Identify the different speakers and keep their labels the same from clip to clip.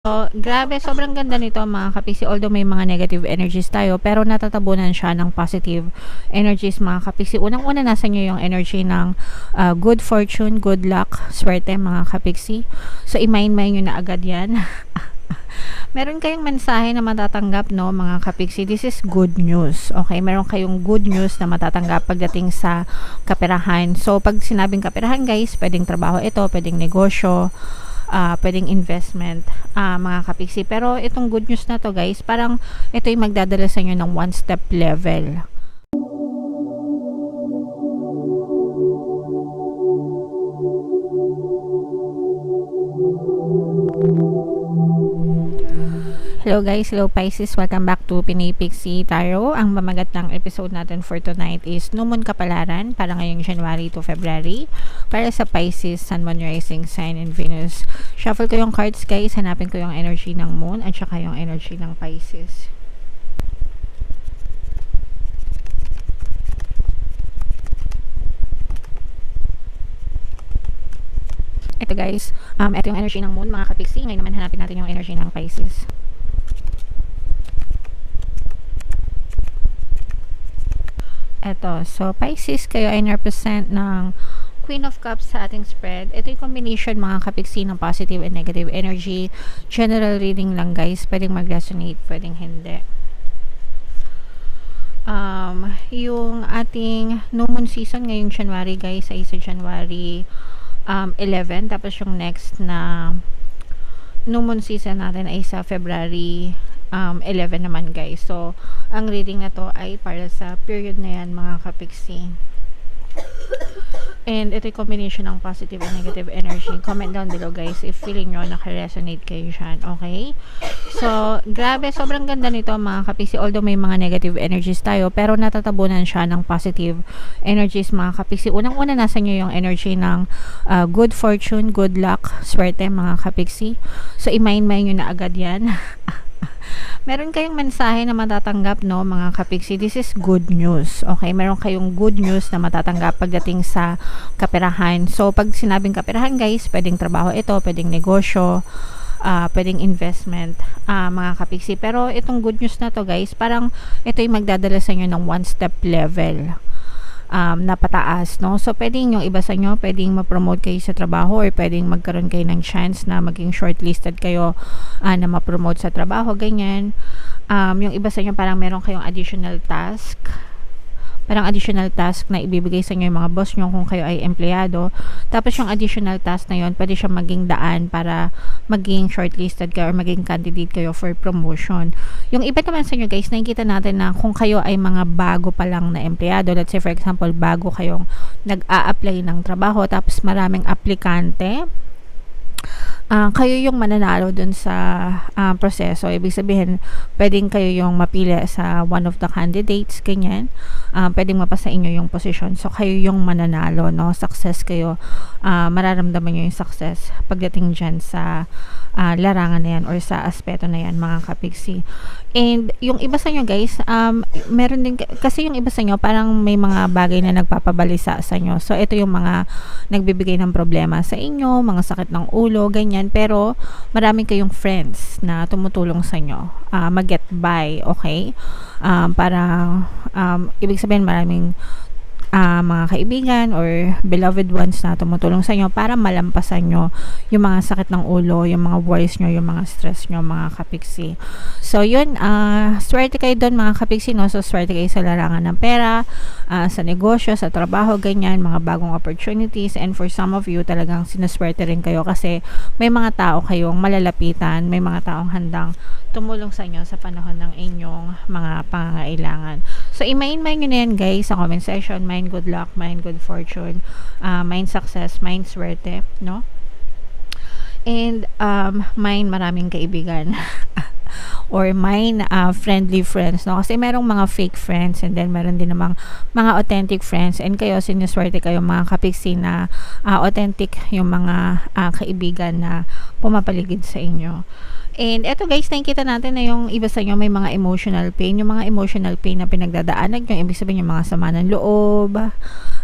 Speaker 1: So, grabe, sobrang ganda nito mga kapiksi. Although may mga negative energies tayo, pero natatabunan siya ng positive energies mga kapiksi. Unang-una nasa nyo yung energy ng good fortune, good luck, swerte mga kapiksi. So, i-mind nyo na agad yan. Meron kayong mensahe na matatanggap, no, mga kapiksi. This is good news. Okay, meron kayong good news na matatanggap pagdating sa kaperahan. So, pag sinabing kaperahan, guys, pwedeng trabaho ito, pwedeng negosyo, pwedeng investment, mga kapiksi. Pero itong good news na to, guys, parang ito yung magdadala sa inyo ng one step level. Hello guys, hello Pisces, welcome back to Pinay Pixie Tarot. Ang mamagat ng episode natin for tonight is New Moon Kapalaran para ngayong January to February para sa Pisces, Sun, Moon, Rising Sign, and Venus. Shuffle ko yung cards, guys, hanapin ko yung energy ng Moon at saka yung energy ng Pisces. Ito guys, ito yung energy ng Moon mga kapiksi. Ngayon naman hanapin natin yung energy ng Pisces. Eto, so Pisces, kayo ay represent ng Queen of Cups sa ating spread. Ito yung combination mga kapiksi ng positive and negative energy. General reading lang guys, pwedeng mag-resonate, pwedeng hindi. Yung ating new moon season ngayong January guys ay sa January 11, tapos yung next na new moon season natin ay sa February 11 naman guys. So, ang reading na to ay para sa period na yan mga kapiksi. And ito yung combination ng positive and negative energy. Comment down below guys if feeling nyo naka-resonate kayo dyan. Okay? So, grabe, sobrang ganda nito mga kapiksi. Although may mga negative energies tayo, pero natatabunan siya ng positive energies mga kapiksi. Unang-una nasa nyo yung energy ng good fortune, good luck, swerte mga kapiksi. So, i-mind nyo na agad yan. Meron kayong mensahe na matatanggap, no, mga kapiksi. This is good news. Okay, meron kayong good news na matatanggap pagdating sa kaperahan. So, pag sinabing kaperahan, guys, pwedeng trabaho ito, pwedeng negosyo, pwedeng investment, mga kapiksi. Pero itong good news na to, guys, parang ito yung magdadala sa inyo ng one step level na pataas, no? So, pwedeng yung iba sa inyo, pwedeng ma-promote kayo sa trabaho or pwedeng magkaroon kayo ng chance na maging shortlisted kayo na ma-promote sa trabaho, ganyan. Yung iba sa inyo, parang meron kayong additional task na ibibigay sa inyo yung mga boss nyo kung kayo ay empleyado. Tapos yung additional task na yun, pwede siya maging daan para maging shortlisted kayo or maging candidate kayo for promotion. Yung iba naman sa inyo guys, nakikita natin na kung kayo ay mga bago pa lang na empleyado, let's say for example, bago kayong nag-a-apply ng trabaho tapos maraming aplikante, kayo yung mananalo dun sa proseso. Ibig sabihin, pwedeng kayo yung mapili sa one of the candidates, ganyan. Pwedeng mapasa inyo yung position. So, kayo yung mananalo, no? Success kayo. Mararamdaman nyo yung success pagdating dyan sa larangan na yan or sa aspeto na yan, mga kapiksi. And yung iba sa inyo guys, meron din, kasi yung iba sa inyo, parang may mga bagay na nagpapabalisa sa inyo. So, ito yung mga nagbibigay ng problema sa inyo, mga sakit ng ulo, ganyan. Pero, marami kayong friends na tumutulong sa inyo. Mag-get by, okay? Ibig sabihin, maraming mga kaibigan or beloved ones na tumutulong sa inyo para malampasan nyo yung mga sakit ng ulo, yung mga worries nyo, yung mga stress nyo, mga kapiksi. So, yun, swerte kayo doon, mga kapiksi, no? So, swerte kayo sa larangan ng pera, sa negosyo, sa trabaho, ganyan, mga bagong opportunities, and for some of you, talagang sinuswerte rin kayo kasi may mga tao kayong malalapitan, may mga taong handang tumulong sa inyo sa panahon ng inyong mga pangangailangan. So, i-mind nyo na yan, guys, sa comment section. Mind good luck, mind good fortune, mind success, mind swerte, no? And, mind maraming kaibigan. Or mind friendly friends, no? Kasi merong mga fake friends and then meron din namang mga authentic friends, and kayo, sinuswerte kayo mga kapiksi na authentic yung mga kaibigan na pumapaligid sa inyo. And eto guys, nakikita natin na yung iba sa inyo may mga emotional pain. Yung mga emotional pain na pinagdadaanan nyo, ibig sabihin yung mga sama ng loob,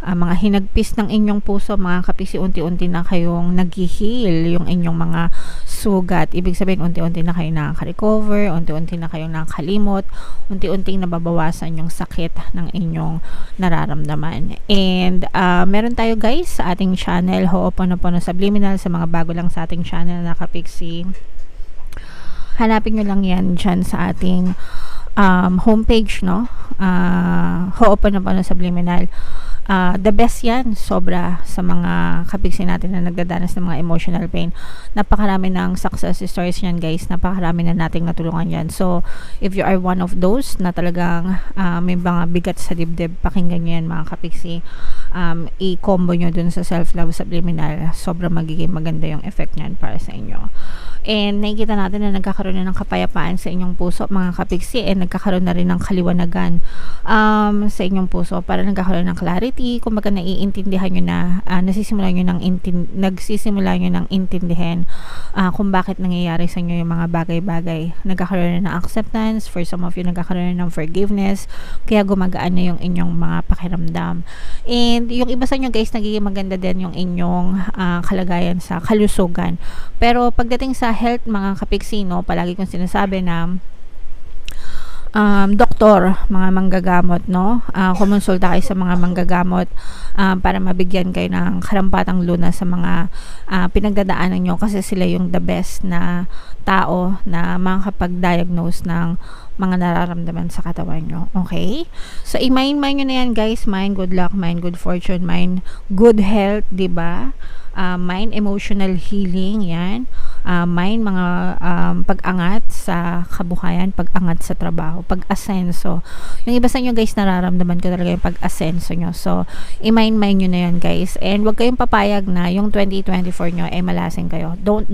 Speaker 1: mga hinagpis ng inyong puso, mga kapiksi, unti-unti na kayong nag-heal yung inyong mga sugat. Ibig sabihin, unti-unti na kayo nakaka-recover, unti-unti na kayong nakakalimot, unti-unti nababawasan yung sakit ng inyong nararamdaman. And meron tayo guys sa ating channel, Ho'oponopono Subliminal, sa mga bago lang sa ating channel na kapiksi. Hanapin nyo lang yan dyan sa ating homepage, no? Ho'oponopono Subliminal. The best yan, sobra, sa mga kapiksi natin na nagdadanas ng mga emotional pain. Napakarami ng success stories yan guys, napakarami na nating natulungan yan. So if you are one of those na talagang may mga bigat sa dibdib, pakinggan nyo yan mga kapiksi. I-combo nyo dun sa self-love subliminal, sobra magiging maganda yung effect nyan para sa inyo. And nakikita natin na nagkakaroon na ng kapayapaan sa inyong puso mga kapiksi, and nagkakaroon na rin ng kaliwanagan sa inyong puso, para nagkakaroon ng clarity, kumbaga naiintindihan nyo na, nagsisimula nyo ng intindihan kung bakit nangyayari sa inyo yung mga bagay-bagay. Nagkakaroon na ng acceptance, for some of you nagkakaroon na ng forgiveness, kaya gumagaan na yung inyong mga pakiramdam. And yung iba sa inyo guys, nagiging maganda din yung inyong kalagayan sa kalusugan. Pero pagdating sa health mga kapiksi, no, palagi kong sinasabi na doktor, mga manggagamot, no, kumonsulta kayo sa mga manggagamot para mabigyan kayo ng karampatang lunas sa mga pinagdadaanan nyo, kasi sila yung the best na tao na makakapag-diagnose ng mga nararamdaman sa katawan nyo. Okay? So, i-mind nyo na yan guys. Mind good luck, mind good fortune, mind good health, diba? Mind emotional healing, yan. Mind mga pag-angat sa kabuhayan, pag-angat sa trabaho, pag-asenso. Yung iba sa inyo guys, nararamdaman ko talaga yung pag-asenso nyo. So, i-mind nyo na yan guys. And wag kayong papayag na yung 2024 nyo ay malasing kayo. Don't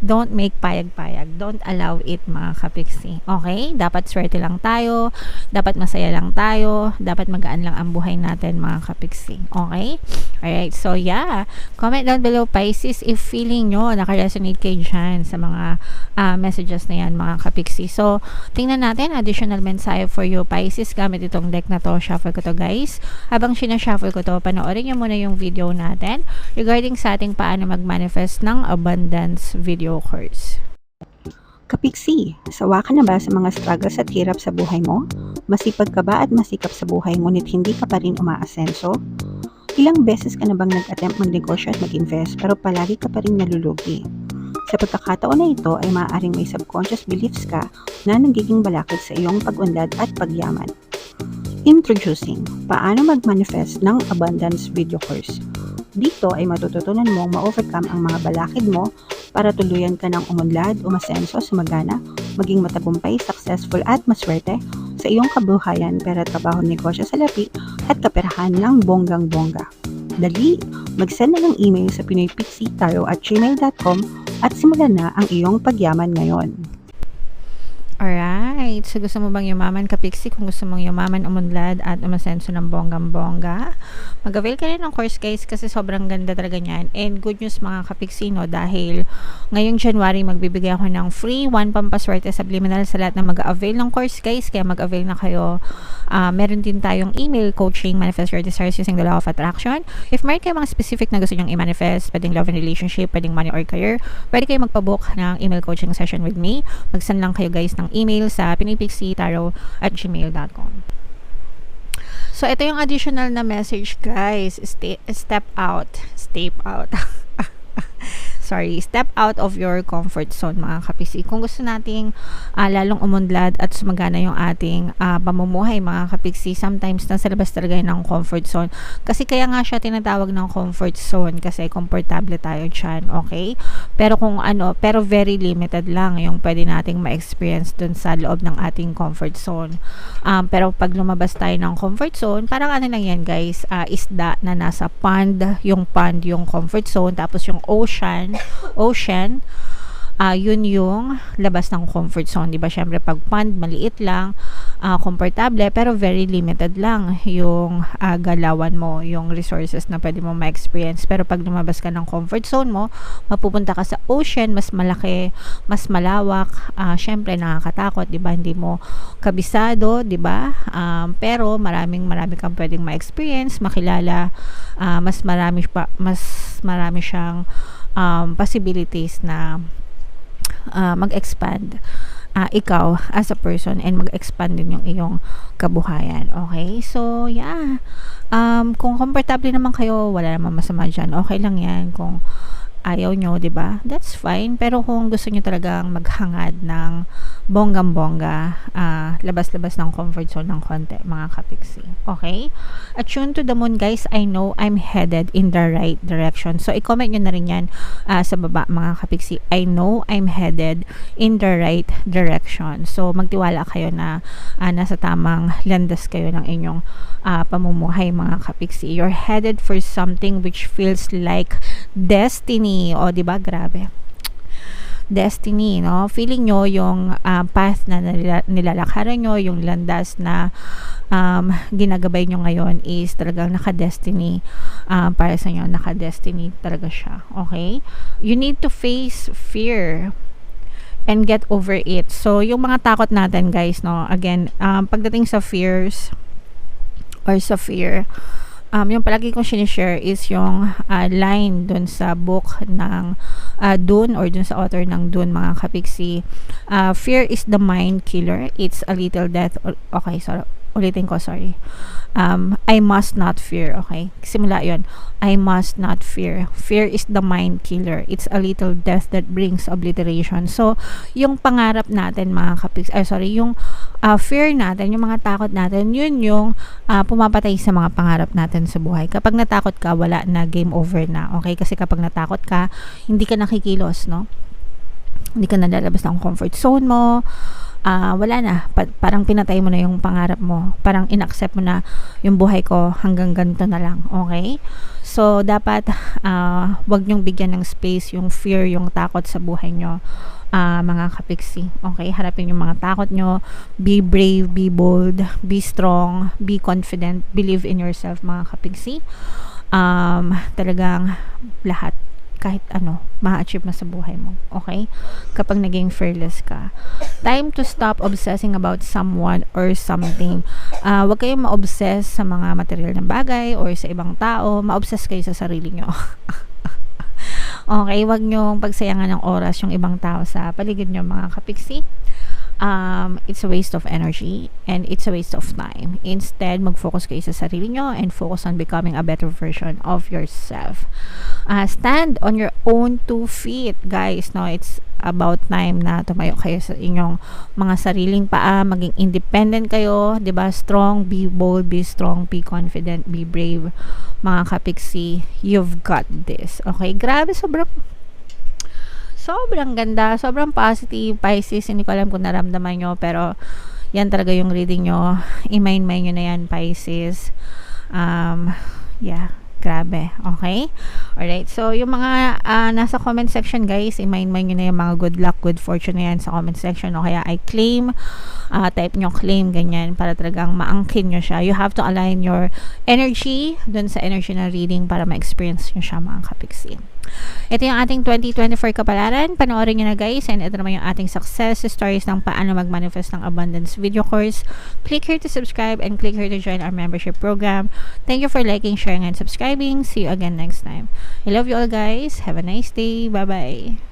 Speaker 1: don't make payag-payag. Don't allow it mga kapiksi. Okay? Dapat swerte lang tayo. Dapat masaya lang tayo. Dapat magaan lang ang buhay natin mga kapiksi. Okay? Alright. So yeah. Comment down below Pisces if feeling nyo nakaresonate kayo dyan sa mga messages na yan mga kapiksi. So tingnan natin additional mensahe for you Pisces gamit itong deck na to. Shuffle ko to guys. Habang sinashuffle ko to, panoorin nyo muna yung video natin regarding sa ating paano mag-manifest ng abundance video course.
Speaker 2: Kapiksi, sawa ka na ba sa mga struggles at hirap sa buhay mo? Masipag ka ba at masikap sa buhay ngunit hindi ka pa rin umaasenso? Ilang beses ka na bang nag-attempt magnegosyo at mag-invest pero palagi ka pa rin nalulugi? Sa pagkakataon na ito ay maaaring may subconscious beliefs ka na nagiging balakid sa iyong pag-unlad at pagyaman. Introducing, paano mag-manifest ng abundance video course. Dito ay matututunan mong ma-overcome ang mga balakid mo para tuluyan ka ng umunlad, umasenso, sumagana, maging matagumpay, successful at maswerte sa iyong kabuhayan, pera, trabaho, negosyo, salapi at kaperahan ng bonggang-bongga. Dali, mag-send na ng email sa pinoypixitaro@gmail.com at simulan na ang iyong pagyaman ngayon.
Speaker 1: Alright. So, gusto mo bang yumaman kapiksi? Kung gusto mong yumaman, umunlad at umasenso ng bonggang-bongga, mag-avail ka rin ng course guys, kasi sobrang ganda talaga niyan. And good news mga kapiksi, no, dahil ngayong January magbibigay ako ng free 1 pampaswerte subliminal sa lahat na mag-avail ng course guys, kaya mag-avail na kayo. Meron din tayong email coaching, manifest your desires using the law of attraction. If meron kayo mga specific na gusto nyong i-manifest, pwedeng love and relationship, pwedeng money or career, pwede kayo magpabook ng email coaching session with me. Mag-send lang kayo guys ng email sa pinoypixitaro@gmail.com. So, ito yung additional na message guys. Step out. Step out of your comfort zone mga kapiksi. Kung gusto nating lalong umunlad at sumagana yung ating pamumuhay mga kapiksi, sometimes nasa labas talaga ng comfort zone. Kasi kaya nga siya tinatawag ng comfort zone, kasi komportable tayo dyan, okay? Pero pero very limited lang yung pwede nating ma-experience dun sa loob ng ating comfort zone. Pero pag lumabas tayo ng comfort zone, parang ano lang yan guys, isda na nasa pond, yung comfort zone, tapos yung ocean, yun yung labas ng comfort zone, di ba? Syempre pag pond maliit lang, komportable, pero very limited lang yung galawan mo, yung resources na pwede mo ma-experience. Pero pag lumabas ka ng comfort zone mo, mapupunta ka sa ocean, mas malaki, mas malawak, syempre nakakatakot, di ba? Hindi mo kabisado, di ba? Pero marami kang pwedeng ma-experience, makilala, mas marami siyang possibilities na mag-expand ikaw as a person, and mag-expand din yung iyong kabuhayan. Okay? So, yeah. Kung komportable naman kayo, wala namang masama dyan. Okay lang yan. Kung ayaw nyo, di ba? That's fine. Pero kung gusto nyo talagang maghangad ng bonggang-bongga, labas-labas ng comfort zone ng konti, mga kapiksi. Okay? Attune to the moon, guys. I know I'm headed in the right direction. So, i-comment nyo na rin yan sa baba, mga kapiksi. I know I'm headed in the right direction. So, magtiwala kayo na nasa tamang landas kayo ng inyong pamumuhay, mga kapiksi. You're headed for something which feels like destiny. O, di ba? Grabe. Destiny, no? Feeling nyo yung path na nilalakaran nyo, yung landas na ginagabay nyo ngayon is talagang naka-destiny para sa inyo. Naka-destiny talaga siya. Okay? You need to face fear and get over it. So, yung mga takot natin, guys, no? Again, pagdating sa fears or sa fear, yung palagi kong sinishare is yung line dun sa book ng Dune, or dun sa author ng Dune, mga kapiksi. Fear is the mind killer. It's a little death. Okay, sorry. Ulitin ko, sorry. I must not fear. Okay? Simula yun. I must not fear. Fear is the mind killer. It's a little death that brings obliteration. So, yung pangarap natin, mga kapiksi, yung fear natin, yung mga takot natin, yun yung pumapatay sa mga pangarap natin sa buhay. Kapag natakot ka, wala na, game over na. Okay? Kasi kapag natakot ka, hindi ka nakikilos, no? Hindi ka nalalabas ng comfort zone mo. Wala na. Parang pinatay mo na yung pangarap mo. Parang inaccept mo na yung buhay ko hanggang ganito na lang. Okay? So, dapat wag nyong bigyan ng space yung fear, yung takot sa buhay nyo, mga kapiksi. Okay? Harapin yung mga takot nyo. Be brave, be bold, be strong, be confident, believe in yourself, mga kapiksi. Talagang lahat, kahit ano, ma-achieve mo sa buhay mo. Okay? Kapag naging fearless ka. Time to stop obsessing about someone or something. Huwag kayong ma-obsess sa mga material na bagay or sa ibang tao. Ma-obsess kayo sa sarili nyo. Okay? Huwag nyo pagsayangan ng oras yung ibang tao sa paligid nyo, mga kapiksi. It's a waste of energy and it's a waste of time. Instead, mag-focus kayo sa sarili nyo and focus on becoming a better version of yourself. Stand on your own 2 feet, guys. No, it's about time na tumayo kayo sa inyong mga sariling paa, maging independent kayo, 'di ba? Strong, be bold, be strong, be confident, be brave, mga kapiksi. You've got this. Okay, grabe, sobrang ganda, sobrang positive, Pisces. Hindi ko alam kung naramdaman nyo, pero yan talaga yung reading nyo. I-mind nyo na yan, Pisces. Yeah, grabe. Okay? Alright, so yung mga nasa comment section, guys, i-mind nyo na yung mga good luck, good fortune na yan sa comment section. O kaya I claim, type nyo claim, ganyan, para talagang maangkin nyo siya. You have to align your energy dun sa energy na reading para ma-experience nyo siya, mga kapiksi. Ito yung ating 2024 kapalaran. Panoorin nyo na, guys. And ito naman yung ating success stories ng paano mag-manifest ng abundance video course. Click here to subscribe and click here to join our membership program. Thank you for liking, sharing, and subscribing. See you again next time. I love you all, guys. Have a nice day. Bye-bye.